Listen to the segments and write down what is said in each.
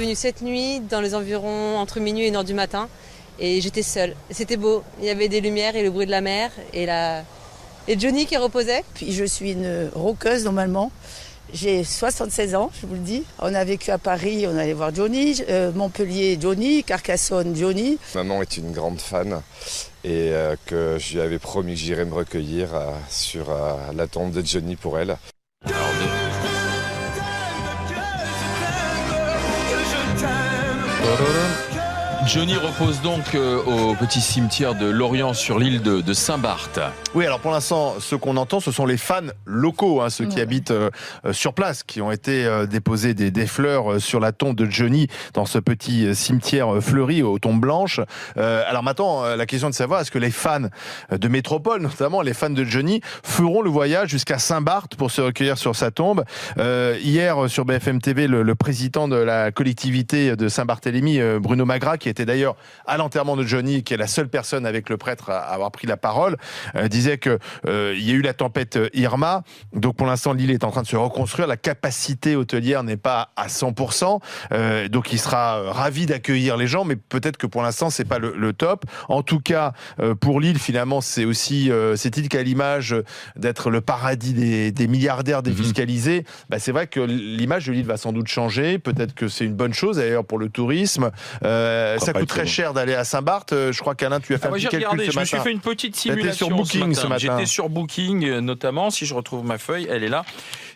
venu cette nuit dans les environs entre minuit et 1h du matin et j'étais seule. C'était beau, il y avait des lumières et le bruit de la mer et Johnny qui reposait. Puis je suis une rockeuse normalement. J'ai 76 ans, je vous le dis. On a vécu à Paris, on allait voir Johnny, Montpellier Johnny, Carcassonne Johnny. Maman est une grande fan et que je lui avais promis que j'irais me recueillir sur la tombe de Johnny pour elle. Johnny repose donc au petit cimetière de Lorient sur l'île de Saint-Barth. Oui, alors pour l'instant, ceux qu'on entend, ce sont les fans locaux, ceux qui habitent sur place, qui ont été déposer des fleurs sur la tombe de Johnny dans ce petit cimetière fleuri aux tombes blanches. Alors maintenant, la question de savoir, est-ce que les fans de métropole, notamment les fans de Johnny, feront le voyage jusqu'à Saint-Barth pour se recueillir sur sa tombe. Hier, sur BFM TV, le président de la collectivité de Saint-Barthélemy, Bruno Magras, qui était d'ailleurs à l'enterrement de Johnny, qui est la seule personne avec le prêtre à avoir pris la parole, disait que il y a eu la tempête Irma, donc pour l'instant l'île est en train de se reconstruire, la capacité hôtelière n'est pas à 100%, donc il sera ravi d'accueillir les gens, mais peut-être que pour l'instant c'est pas le top. En tout cas, pour l'île, finalement, c'est aussi cette île qui a l'image d'être le paradis des milliardaires défiscalisés. C'est vrai que l'image de l'île va sans doute changer, peut-être que c'est une bonne chose d'ailleurs pour le tourisme. Ça coûte très cher d'aller à Saint-Barth. Je crois qu'Alain, tu as fait un petit calcul ce matin. Je me suis fait une petite simulation sur Booking ce matin. J'étais sur Booking notamment, si je retrouve ma feuille, elle est là.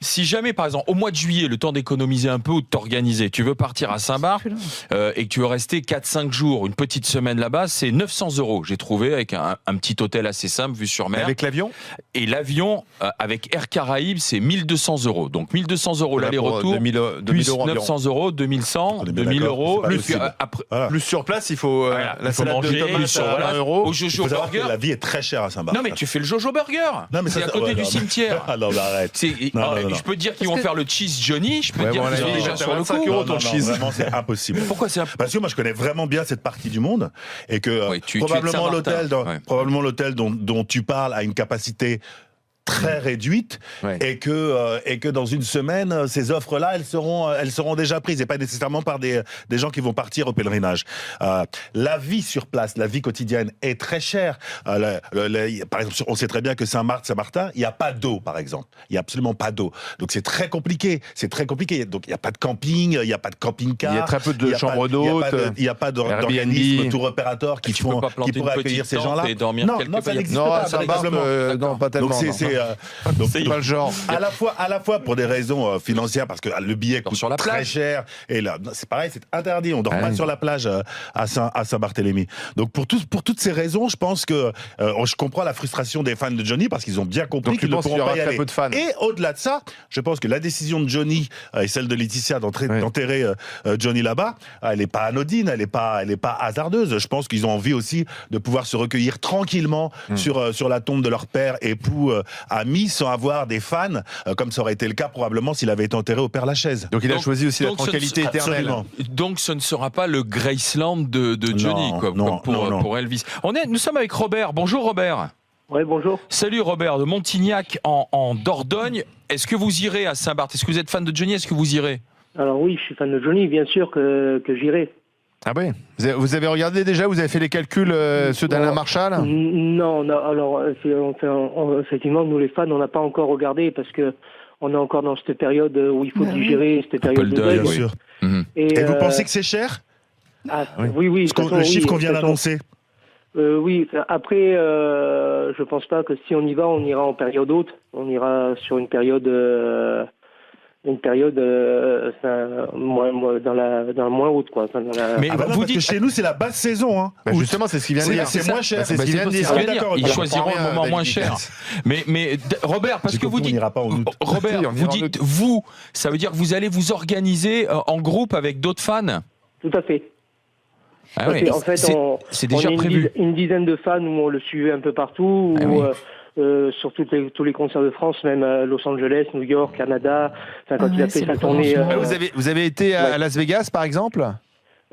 Si jamais, par exemple, au mois de juillet, le temps d'économiser un peu ou de t'organiser, tu veux partir à Saint-Barth et que tu veux rester 4-5 jours, une petite semaine là-bas, c'est 900 €. J'ai trouvé avec un petit hôtel assez simple, vue sur mer. Avec l'avion ? Et l'avion, avec Air Caraïbes, c'est 1200 €. Donc 1200 € l'aller-retour, 2000 plus euros 900 €, 2100, 2000 €. Plus sur place, il faut la salade manger, de tomates à 1 euro. Au Jojo Burger. La vie est très chère à Saint-Barth. Non mais tu fais le Jojo Burger. Non, mais c'est à côté du cimetière. Non, mais arrête. Je peux te dire qu'ils vont faire le cheese Johnny. Je peux te dire qu'ils sont déjà sur le coup. ton cheese. Vraiment, c'est impossible. Pourquoi c'est Parce que moi, je connais vraiment bien cette partie du monde et que probablement l'hôtel dont tu parles a une capacité très réduite et que dans une semaine ces offres-là elles seront déjà prises et pas nécessairement par des gens qui vont partir au pèlerinage. La vie sur place, la vie quotidienne est très chère. Par exemple, on sait très bien que Saint-Martin, il n'y a pas d'eau, par exemple. Il n'y a absolument pas d'eau. Donc c'est très compliqué. Donc il n'y a pas de camping, il n'y a pas de camping-car. Il y a très peu de chambres d'hôtes. Il n'y a pas d'organisme tour opérateur qui pourrait accueillir ces gens-là. Non, ça n'existe pas. Non, pas tellement. Donc c'est pas le genre. À la fois pour des raisons financières, parce que le billet coûte très cher, et là c'est pareil, c'est interdit, on dort pas sur la plage à Saint-Barthélemy. Donc pour toutes ces raisons, je pense que je comprends la frustration des fans de Johnny, parce qu'ils ont bien compris qu'ils ne pourront pas y aller. Peu de fans. Et au-delà de ça, je pense que la décision de Johnny et celle de Laetitia d'enterrer Johnny là-bas, elle n'est pas anodine, elle n'est pas hasardeuse. Je pense qu'ils ont envie aussi de pouvoir se recueillir tranquillement sur la tombe de leur père, époux, ami, sans avoir des fans, comme ça aurait été le cas probablement s'il avait été enterré au Père-Lachaise. Donc il a choisi aussi la tranquillité éternelle. Absolument. Donc ce ne sera pas le Graceland de Johnny, comme pour Elvis. Nous sommes avec Robert. Bonjour Robert. Oui, bonjour. Salut Robert, de Montignac en Dordogne. Est-ce que vous irez à Saint-Barth ? Est-ce que vous êtes fan de Johnny ? Est-ce que vous irez ? Alors oui, je suis fan de Johnny, bien sûr que j'irai. Ah oui. Vous avez regardé déjà, vous avez fait les calculs, ceux d'Alain Marchal ? Non, alors effectivement, nous les fans, on n'a pas encore regardé parce que on est encore dans cette période où il faut digérer cette période de deuil. Bien sûr. Et vous pensez que c'est cher ? Oui. Le chiffre qu'on vient d'annoncer. Oui, après, je pense pas que si on y va, on ira en période haute. On ira sur une période dans la moins haute, quoi. Mais vous dites que chez nous c'est la basse saison, justement, c'est ce qu'il vient de dire. C'est moins cher. C'est ce qu'il vient de dire. Ils choisiront le moment moins cher. Mais Robert, parce que vous dites, Robert, vous dites ça veut dire que vous allez vous organiser en groupe avec d'autres fans. Tout à fait. Ah oui, en fait, c'est déjà on est prévu. Une dizaine de fans où on le suivait un peu partout. Sur tous les concerts de France, même à Los Angeles, New York, Canada. Enfin, quand il a fait sa tournée. Vous avez été à Las Vegas, par exemple ?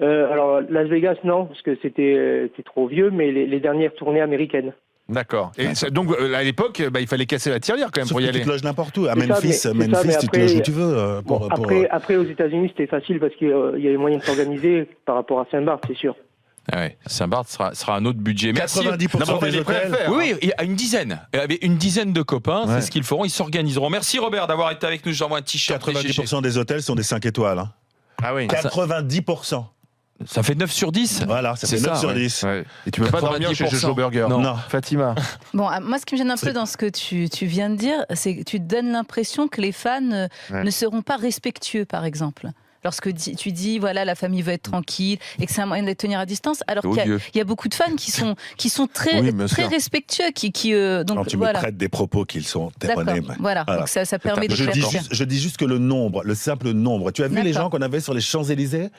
Alors Las Vegas, non, parce que c'était trop vieux, mais les dernières tournées américaines. D'accord. Et donc à l'époque, il fallait casser la tirelire quand même pour y aller. Tu te loges n'importe où. À Memphis, tu te loges où tu veux. Après, aux États-Unis, c'était facile parce qu'il y avait moyen de s'organiser par rapport à Saint-Barth, c'est sûr. Ah ouais, Saint-Barth sera un autre budget. 90% des hôtels. Oui, il y a une dizaine. Il y avait une dizaine de copains, c'est ce qu'ils feront, ils s'organiseront. Merci Robert d'avoir été avec nous, j'envoie un t-shirt. 90% des hôtels sont des 5 étoiles. Hein. Ah oui. 90%. Ça fait 9 sur 10. Voilà, ça fait 9 sur 10. Ouais. Et tu peux pas dormir chez Jojo Burger. Non. Fatima. Bon, moi, ce qui me gêne un peu dans ce que tu viens de dire, c'est que tu te donnes l'impression que les fans ne seront pas respectueux, par exemple. Lorsque tu dis, voilà, la famille veut être tranquille et que c'est un moyen de les tenir à distance, alors qu'il y a beaucoup de fans qui sont très respectueux, donc tu me prêtes des propos qui sont erronés. Voilà. Donc ça permet de je dis juste que le simple nombre. Tu as vu les gens qu'on avait sur les Champs-Élysées?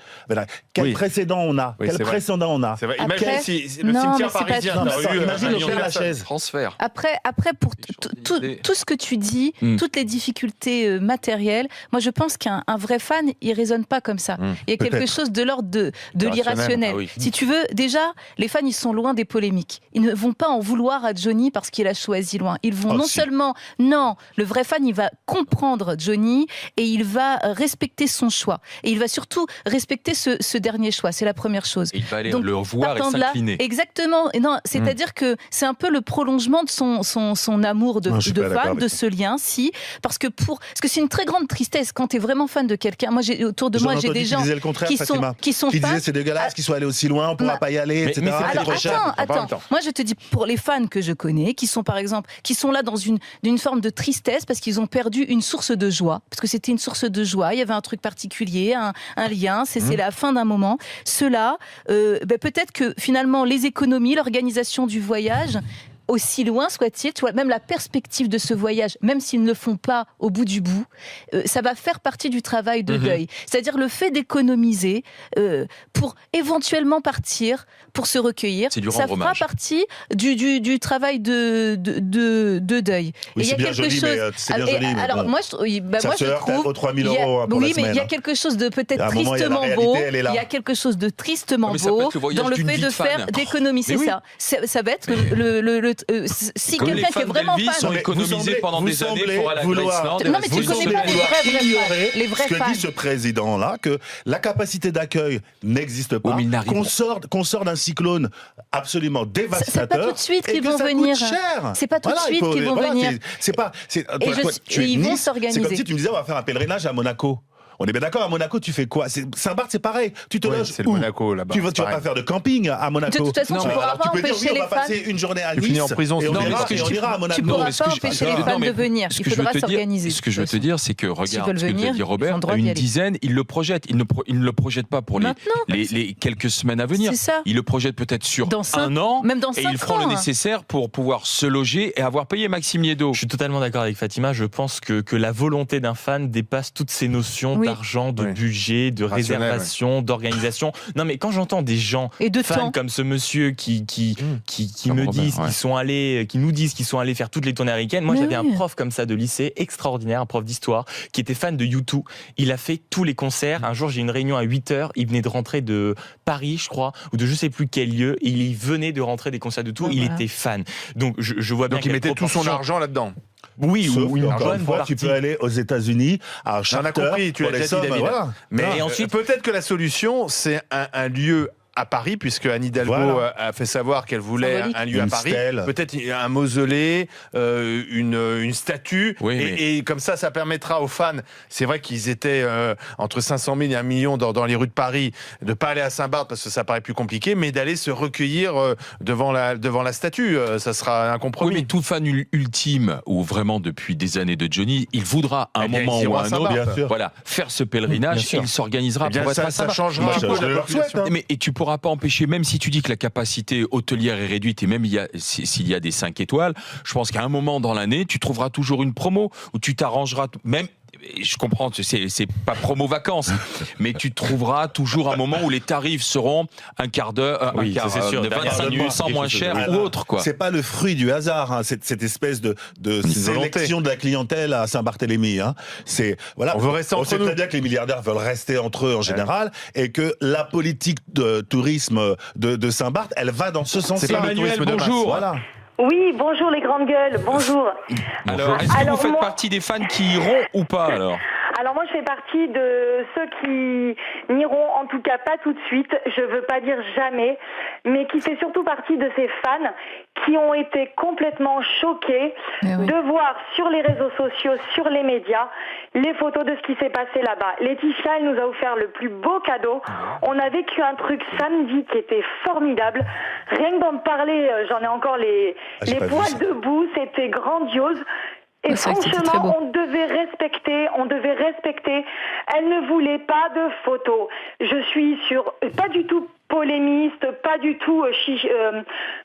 Quel précédent on a? Quel précédent on a? Imagine si le cimetière parisien imagine le Père-Lachaise. Transfert. Après pour tout ce que tu dis, toutes les difficultés matérielles, moi je pense qu'un vrai fan, il raisonne pas comme ça. Il y a quelque chose de l'ordre de l'irrationnel. Si tu veux, déjà, les fans, ils sont loin des polémiques. Ils ne vont pas en vouloir à Johnny parce qu'il a choisi loin. Ils vont le vrai fan, il va comprendre Johnny et il va respecter son choix. Et il va surtout respecter ce dernier choix. C'est la première chose. Et il va aller le voir et s'incliner. Exactement. Et non, c'est-à-dire que c'est un peu le prolongement de son amour de fan, de ce lien, parce que c'est une très grande tristesse quand tu es vraiment fan de quelqu'un. Moi, autour de moi, j'ai des gens qui sont qui fans. disaient c'est dégueulasse qu'ils soient allés aussi loin, on ne pourra pas y aller, etc. Alors, attends. Moi, je te dis, pour les fans que je connais, qui sont par exemple, qui sont là dans d'une forme de tristesse parce qu'ils ont perdu une source de joie, parce que c'était une source de joie, il y avait un truc particulier, un lien, c'est la fin d'un moment. Ceux-là, peut-être que finalement, les économies, l'organisation du voyage, aussi loin soit-il, tu vois, même la perspective de ce voyage, même s'ils ne le font pas au bout du bout, ça va faire partie du travail de deuil. C'est-à-dire le fait d'économiser pour éventuellement partir, pour se recueillir, ça fera partie du travail de deuil. Oui, c'est bien joli, mais c'est bien joli. Alors moi, je trouve... aux 3 000 € pour la semaine. Mais il y a quelque chose de peut-être tristement beau. Il y a quelque chose de tristement beau dans le fait de faire d'économiser. C'est ça. Ça va être si quelqu'un qui est vraiment fan, sont économisés pendant des années pour aller à Graceland. Non, mais tu connais pas les vrais fans. Ce que dit ce président-là, que la capacité d'accueil n'existe pas, qu'on sort d'un cyclone absolument dévastateur. C'est pas tout de suite qu'ils vont venir. C'est pas tout de suite qu'ils vont venir. Ils vont s'organiser. C'est comme si tu me disais on va faire un pèlerinage à Monaco. On est bien d'accord, à Monaco, tu fais quoi? Saint-Barth, c'est pareil. Tu te loges c'est le Monaco, là-bas. Tu vas pas faire de camping à Monaco. De toute façon, tu pourras pas empêcher les fans. On va passer une journée à Nice. Tu finis en prison. Et on ira à Monaco. Tu pourras pas empêcher les fans de venir. Il faudra s'organiser. Ce que je veux te dire, c'est que, regarde, ce que te dit Robert, à une dizaine, il le projette. Il ne le projette pas pour les quelques semaines à venir. Il le projette peut-être sur un an. Même dans 5 ans. Et ils feront le nécessaire pour pouvoir se loger et avoir payé Maxime Niedo. Je suis totalement d'accord avec Fatima. Je pense que la volonté d'un fan dépasse toutes ces notions d'argent, de budget, de réservation, d'organisation. Non, mais quand j'entends des gens fans comme ce monsieur qui me disent qu'ils sont allés, qui nous disent qu'ils sont allés faire toutes les tournées américaines. Moi, j'avais un prof comme ça de lycée extraordinaire, un prof d'histoire, qui était fan de U2. Il a fait tous les concerts. Un jour, j'ai une réunion à 8h. Il venait de rentrer de Paris, je crois, ou de je sais plus quel lieu. Et il venait de rentrer des concerts de tout. Il était fan. Donc, je vois bien qu'il mettait tout son argent là-dedans. Oui, encore une fois, tu peux aller aux États-Unis à charter tu l'as déjà dit, David. Voilà. Mais ensuite, peut-être que la solution, c'est un lieu à Paris, puisque Anne Hidalgo a fait savoir qu'elle voulait un lieu à Paris, peut-être un mausolée, une statue, et comme ça permettra aux fans, c'est vrai qu'ils étaient entre 500 000 et 1 million dans les rues de Paris, de pas aller à Saint-Barth parce que ça paraît plus compliqué, mais d'aller se recueillir devant la statue, ça sera un compromis. Oui, mais tout fan ultime, ou vraiment depuis des années de Johnny, il voudra à un moment ou à un autre, faire ce pèlerinage, et il s'organisera pour être à Saint-Barth. Ça changera. Et tu pourras pas empêcher, même si tu dis que la capacité hôtelière est réduite, et même s'il y a des 5 étoiles, je pense qu'à un moment dans l'année, tu trouveras toujours une promo où tu t'arrangeras, même. Je comprends, c'est pas promo vacances, mais tu trouveras toujours un moment où les tarifs seront un quart d'heure, de 25% moins cher ou autre, quoi. C'est pas le fruit du hasard, hein, cette espèce de sélection de la clientèle à Saint-Barthélemy. Hein. On veut rester entre nous. On sait très bien que les milliardaires veulent rester entre eux en général, et que la politique de tourisme de Saint-Barth, elle va dans ce sens-là. C'est pas Manuel, bonjour. Voilà. Oui, bonjour les grandes gueules, bonjour. Alors, est-ce que vous faites partie des fans qui iront ou pas alors ? Alors moi je fais partie de ceux qui n'iront en tout cas pas tout de suite, je veux pas dire jamais, mais qui fait surtout partie de ces fans qui ont été complètement choqués de voir sur les réseaux sociaux, sur les médias, les photos de ce qui s'est passé là-bas. Laetitia, elle nous a offert le plus beau cadeau. On a vécu un truc samedi qui était formidable. Rien que d'en parler, j'en ai encore les poils debout, c'était grandiose. Et franchement, on devait respecter. Elle ne voulait pas de photos. Je suis pas du tout polémiste, pas du tout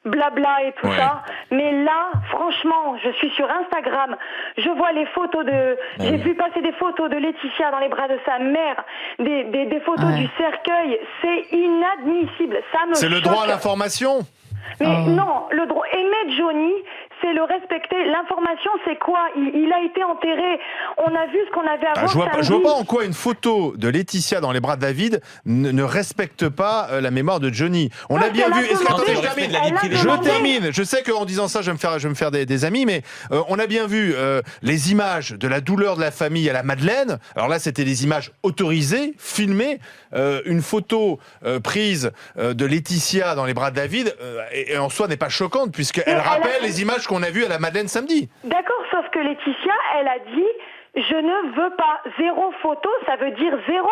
blabla et tout ça. Mais là, franchement, je suis sur Instagram. Je vois les photos j'ai vu passer des photos de Laetitia dans les bras de sa mère, des photos du cercueil. C'est inadmissible. Ça me C'est le droit à l'information. Mais non, le droit. Aimer Johnny, c'est le respecter. L'information, c'est quoi ? Il a été enterré. On a vu ce qu'on avait à voir. Je vois pas en quoi une photo de Laetitia dans les bras de David ne respecte pas la mémoire de Johnny. On a bien vu. Je termine. Je sais qu'en disant ça, je vais me faire des amis, mais on a bien vu les images de la douleur de la famille à la Madeleine. Alors là, c'était des images autorisées, filmées. Une photo prise de Laetitia dans les bras de David, et en soi n'est pas choquante puisqu'elle rappelle les images qu'on a vues à la Madeleine samedi. D'accord, sauf que Laetitia, elle a dit « Je ne veux pas 0 photo », ça veut dire 0.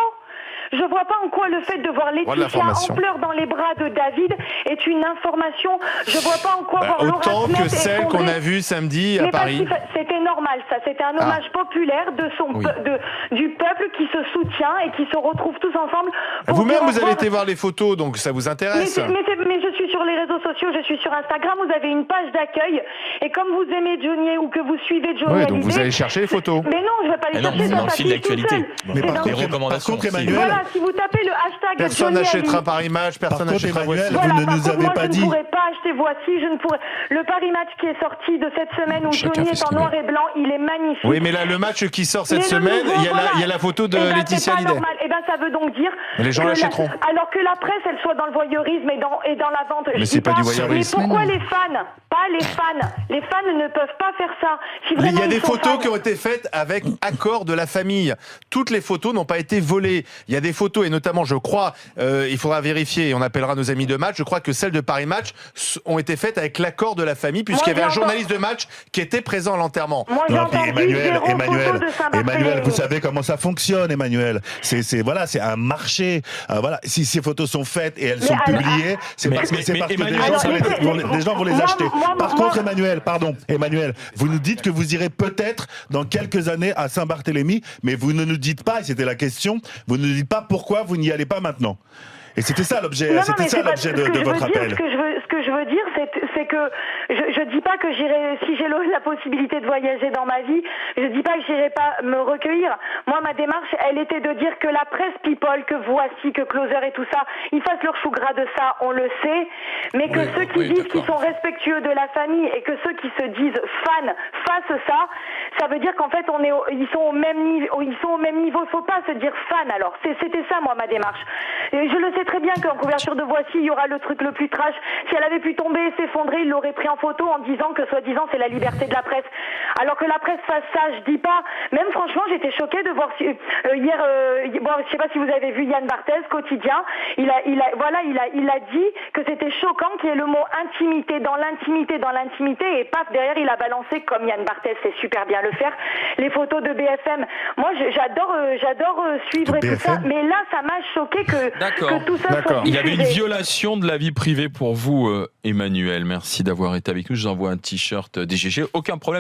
Je vois pas en quoi le fait de voir Laetitia en pleurs dans les bras de David est une information. Je vois pas en quoi voir Laura autant Smith que celle qu'on a vue samedi à Paris. C'était normal, ça. C'était un hommage populaire du peuple qui se soutient et qui se retrouve tous ensemble. Vous-même, vous avez été voir les photos, donc ça vous intéresse. Mais je suis sur les réseaux sociaux, je suis sur Instagram. Vous avez une page d'accueil et comme vous aimez Johnny ou que vous suivez Johnny, donc vous allez chercher les photos. Mais non, je vais pas les chercher. C'est dans le fil d'actualité. Mais par contre, Emmanuel. Voilà, si vous tapez le hashtag personne n'achètera Paris Match, personne n'achètera Voici. Vous ne nous avez pas dit. Je ne pourrais pas acheter Voici, je ne pourrais. Le Paris Match qui est sorti de cette semaine où Johnny est en noir et blanc, il est magnifique. Oui, mais là, le match qui sort cette semaine, il y a la photo de Laetitia Hallyday. Eh ben, ça veut donc dire. Les gens l'achèteront. Alors que la presse, elle soit dans le voyeurisme et dans la vente. Mais c'est pas du voyeurisme. Mais pourquoi les fans ? Pas les fans. Les fans ne peuvent pas faire ça. Il y a des photos qui ont été faites avec accord de la famille. Toutes les photos n'ont pas été volées. Il y a des photos, et notamment, je crois, il faudra vérifier, et on appellera nos amis de Match, je crois que celles de Paris Match ont été faites avec l'accord de la famille, puisqu'il y avait un journaliste de Match qui était présent à l'enterrement. Emmanuel, vous savez comment ça fonctionne, Emmanuel. C'est un marché. Voilà, si ces photos sont faites et elles sont publiées, c'est parce que des gens vont les acheter. Par contre, Emmanuel, vous nous dites que vous irez peut-être dans quelques années à Saint-Barthélemy, mais vous ne nous dites pas, et c'était la question, vous ne nous dites pas pourquoi vous n'y allez pas maintenant. Et c'était ça l'objet, de votre appel. Ce que je veux dire, c'est que je dis pas que j'irai, si j'ai la possibilité de voyager dans ma vie, je dis pas que j'irai pas me recueillir. Moi, ma démarche, elle était de dire que la presse people, que Voici, que Closer et tout ça, ils fassent leur chou gras de ça, on le sait, mais que ceux qui disent qu'ils sont respectueux de la famille et que ceux qui se disent fans fassent ça veut dire qu'en fait, ils sont au même niveau, il faut pas se dire fan alors. C'était ça, moi, ma démarche. Et je le sais très bien qu'en couverture de Voici, il y aura le truc le plus trash. Si elle avait pu tomber et s'effondrer, il l'aurait pris en photo en disant que soi-disant c'est la liberté de la presse. Alors que la presse fasse ça, je dis pas. Même franchement, j'étais choquée de voir hier. Je sais pas si vous avez vu Yann Barthès, Quotidien. Il a dit que c'était choquant qu'il y ait le mot intimité dans l'intimité et paf derrière il a balancé comme Yann Barthès sait super bien le faire les photos de BFM. Moi, j'adore suivre et tout ça, mais là ça m'a choqué que tout ça soit diffusé. Il y avait une violation de la vie privée pour vous, Emmanuel. Merci d'avoir été avec nous. Je vous envoie un t-shirt DGG. Aucun problème.